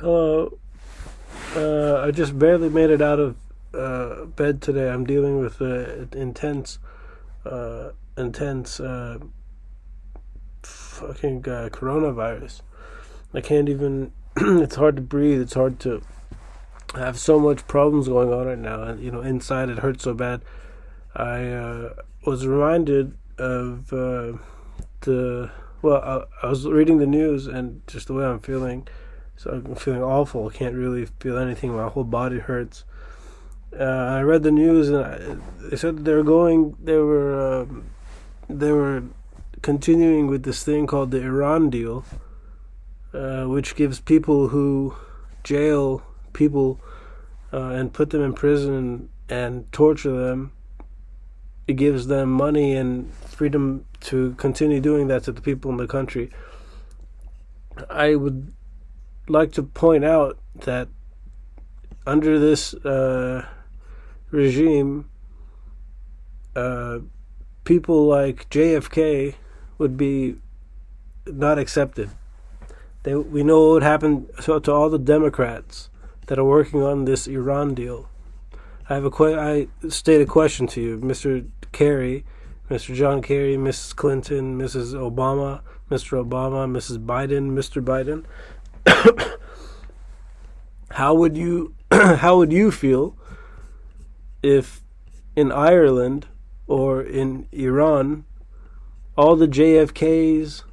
Hello. I just barely made it out of bed today. I'm dealing with intense fucking coronavirus. I can't even. It's hard to breathe. It's hard to. I have so much problems going on right now, and inside it hurts so bad. I was reminded of the. Well, I was reading the news, and just the way I'm feeling. So I'm feeling awful. Can't really feel anything. My whole body hurts. I read the news, and they said they were continuing with this thing called the Iran deal, which gives people who jail people and put them in prison and torture them. It gives them money and freedom to continue doing that to the people in the country. I would like to point out that under this regime, people like JFK would be not accepted. We know what would happen to all the Democrats that are working on this Iran deal. I state a question to you, Mr. Kerry, Mr. John Kerry, Mrs. Clinton, Mrs. Obama, Mr. Obama, Mrs. Biden, Mr. Biden. How would you feel if in Ireland or in Iran all the JFKs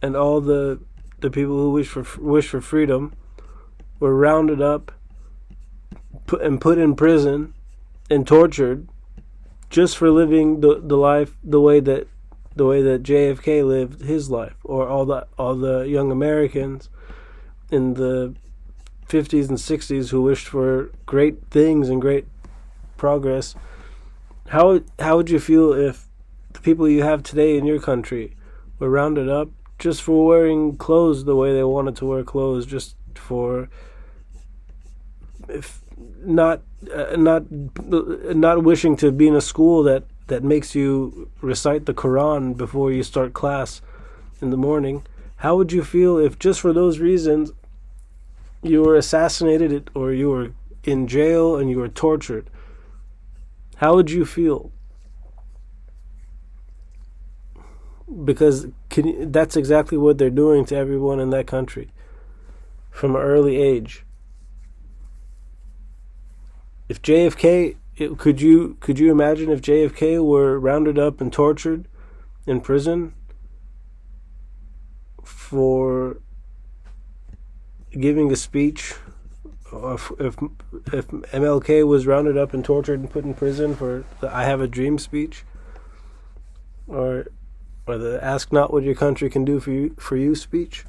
and all the people who wish for freedom were rounded up put in prison and tortured just for living the life the way that JFK lived his life, or all the young Americans in the 50s and 60s who wished for great things and great progress? How would you feel if the people you have today in your country were rounded up just for wearing clothes the way they wanted to wear clothes, just for if not wishing to be in a school that makes you recite the Quran before you start class in the morning? How would you feel if just for those reasons you were assassinated or you were in jail and you were tortured? How would you feel? Because that's exactly what they're doing to everyone in that country from an early age. If JFK, could you imagine if JFK were rounded up and tortured in prison for giving a speech? If MLK was rounded up and tortured and put in prison for the "I Have a Dream" speech, or the "Ask Not What Your Country Can Do for you" speech?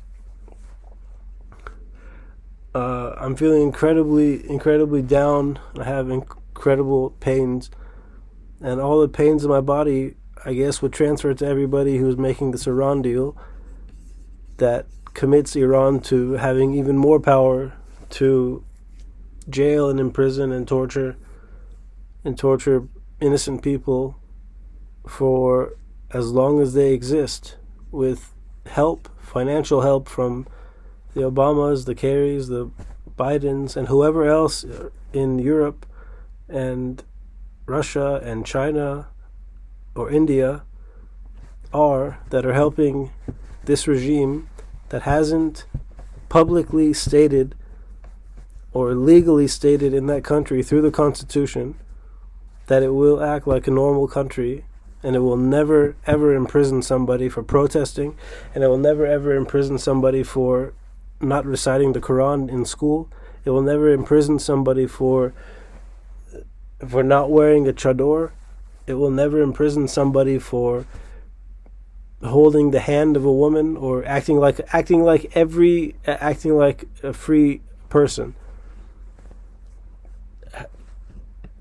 I'm feeling incredibly down. I have incredible pains, and all the pains in my body, I guess, would transfer to everybody who's making this Iran deal that commits Iran to having even more power to jail and imprison and torture innocent people for as long as they exist, with financial help from the Obamas, the Kerrys, the Bidens, and whoever else in Europe and Russia and China or India that are helping this regime that hasn't publicly stated or legally stated in that country through the Constitution that it will act like a normal country, and it will never ever imprison somebody for protesting, and it will never ever imprison somebody for not reciting the Quran in school. It will never imprison somebody for not wearing a chador. It will never imprison somebody for holding the hand of a woman or acting like a free person.